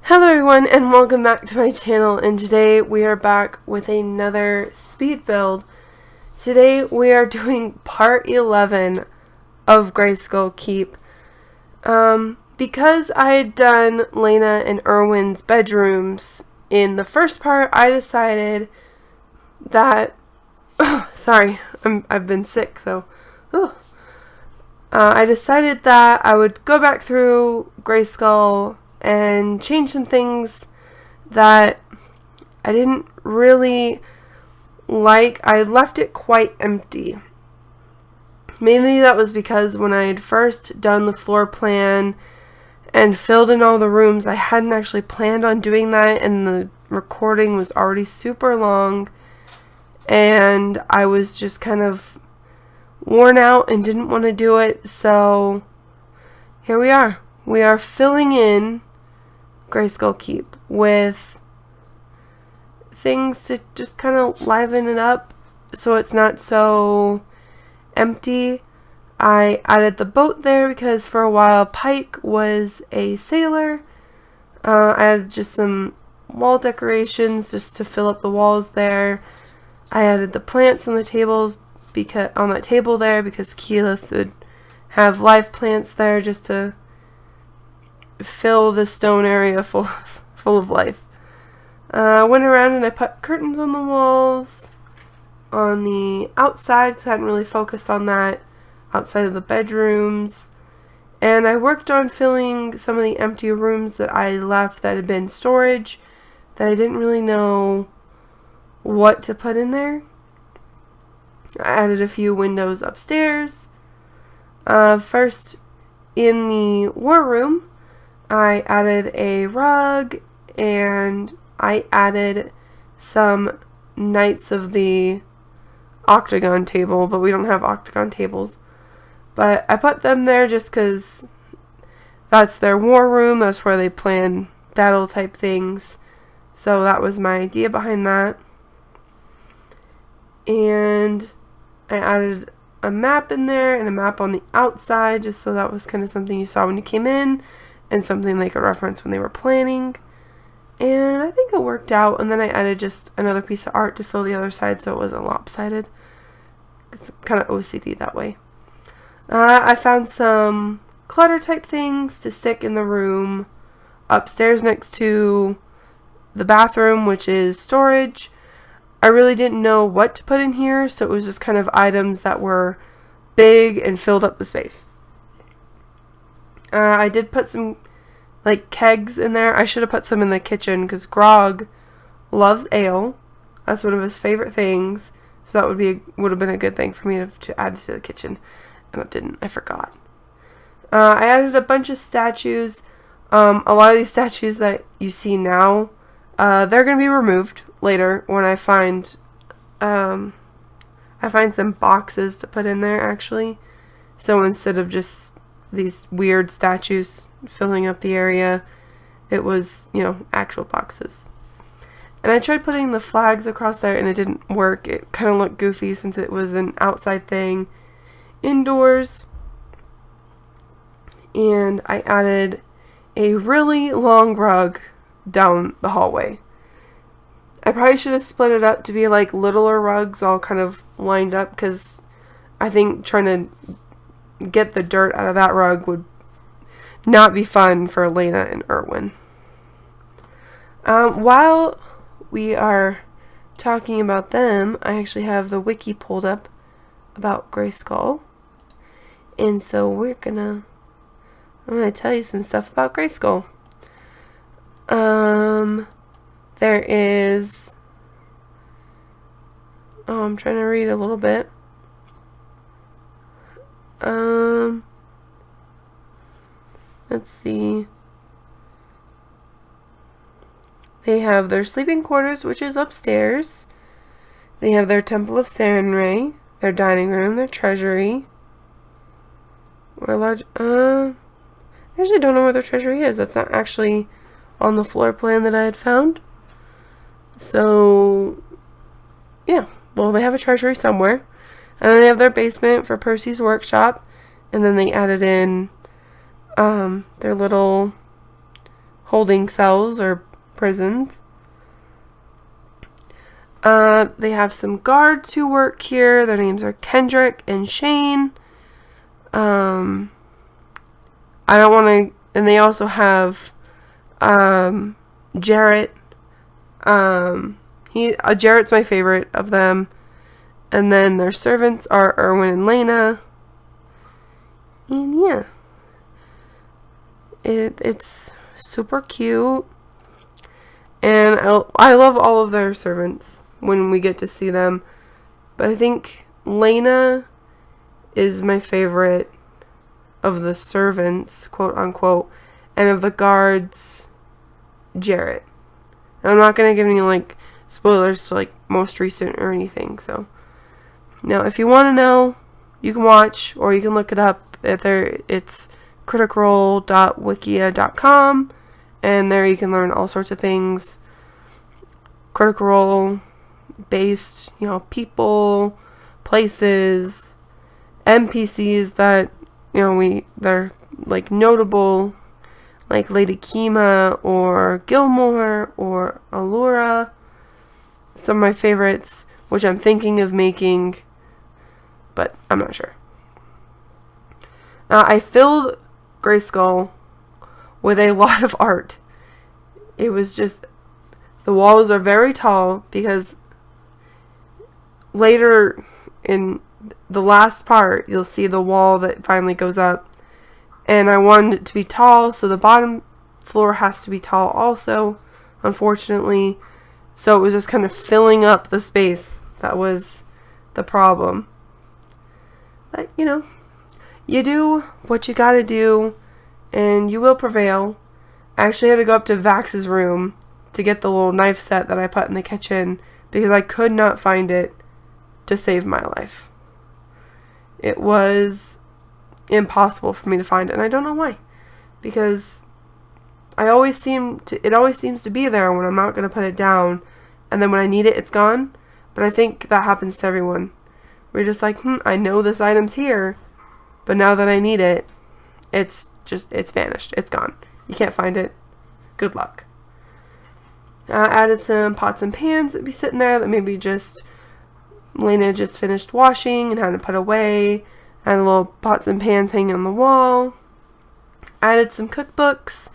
Hello everyone and welcome back to my channel, and today we are back with another speed build. Today we are doing part 11 of Grayskull Keep. Because I had done Lena and Erwin's bedrooms in the first part, I decided that sorry, I've been sick, so I decided that I would go back through Grayskull and change some things that I didn't really like. I left it quite empty. Mainly that was because when I had first done the floor plan and filled in all the rooms, I hadn't actually planned on doing that, and the recording was already super long, and I was just kind of worn out and didn't want to do it. So here we are. We are filling in Grayskull Keep with things to just kind of liven it up so it's not so empty. I added the boat there because for a while Pike was a sailor. I added just some wall decorations just to fill up the walls there. I added the plants on the tables because on that table there because Keyleth would have live plants there just to fill the stone area full of life. I went around and I put curtains on the walls on the outside because I hadn't really focused on that outside of the bedrooms. And I worked on filling some of the empty rooms that I left that had been storage that I didn't really know what to put in there. I added a few windows upstairs. First, in the war room, I added a rug, and I added some Knights of the Octagon table, but we don't have Octagon tables. But I put them there just because that's their war room, that's where they plan battle type things. So that was my idea behind that. And I added a map in there and a map on the outside, just so that was kind of something you saw when you came in, and something they could reference when they were planning. And I think it worked out. And then I added just another piece of art to fill the other side so it wasn't lopsided. It's kind of OCD that way. I found some clutter type things to stick in the room upstairs next to the bathroom, which is storage. I really didn't know what to put in here, so it was just kind of items that were big and filled up the space. I did put some like kegs in there. I should have put some in the kitchen because Grog loves ale. That's one of his favorite things. So that would have been a good thing for me to add to the kitchen. And I didn't. I forgot. I added a bunch of statues. A lot of these statues that you see now, they're going to be removed later when I find some boxes to put in there actually. So instead of just these weird statues filling up the area, it was, actual boxes. And I tried putting the flags across there and it didn't work. It kind of looked goofy since it was an outside thing. Indoors, and I added a really long rug down the hallway. I probably should have split it up to be like littler rugs all kind of lined up, because I think trying to get the dirt out of that rug would not be fun for Lena and Erwin. While we are talking about them, I actually have the wiki pulled up about Grayskull, and so I'm gonna tell you some stuff about Grayskull. There is I'm trying to read a little bit. Let's see. They have their sleeping quarters, which is upstairs. They have their Temple of Sarenrae, their dining room, their treasury. I actually don't know where their treasury is. That's not actually on the floor plan that I had found. So, yeah. Well, they have a treasury somewhere. And then they have their basement for Percy's workshop. And then they added in their little holding cells or prisons. They have some guards who work here. Their names are Kendrick and Shane. I don't want to... And they also have Jarrett. Jarrett's my favorite of them. And then their servants are Erwin and Lena. And yeah. It's super cute. And I love all of their servants when we get to see them. But I think Lena is my favorite of the servants, quote unquote. And of the guards, Jarrett. And I'm not going to give any, like, spoilers to, like, most recent or anything. So, now, if you want to know, you can watch or you can look it up. It's critical.wikia.com. And there you can learn all sorts of things. Critical Role based, people, places, NPCs that, they're, like, notable, like Lady Kima or Gilmore or Allura. Some of my favorites, which I'm thinking of making, but I'm not sure. I filled Grayskull with a lot of art. It was just, the walls are very tall because later in the last part, you'll see the wall that finally goes up. And I wanted it to be tall, so the bottom floor has to be tall also, unfortunately. So it was just kind of filling up the space. That was the problem. But, you do what you gotta do, and you will prevail. I actually had to go up to Vax's room to get the little knife set that I put in the kitchen because I could not find it to save my life. It was impossible for me to find it, and I don't know why. Because it always seems to be there when I'm not going to put it down, and then when I need it, it's gone. But I think that happens to everyone. We're just like, I know this item's here, but now that I need it, it's vanished. It's gone. You can't find it. Good luck. I added some pots and pans that be sitting there that maybe Lena just finished washing and had to put away. And little pots and pans hanging on the wall. Added some cookbooks,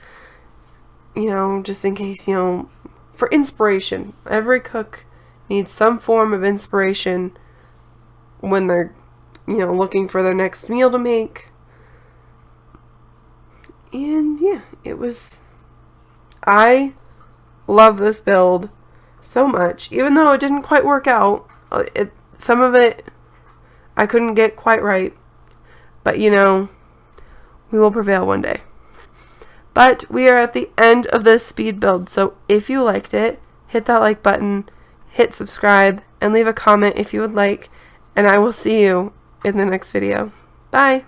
just in case, for inspiration. Every cook needs some form of inspiration when they're, looking for their next meal to make. And yeah, I love this build so much, even though it didn't quite work out. Some of it I couldn't get quite right. But, we will prevail one day. But we are at the end of this speed build. So if you liked it, hit that like button, hit subscribe, and leave a comment if you would like. And I will see you in the next video. Bye.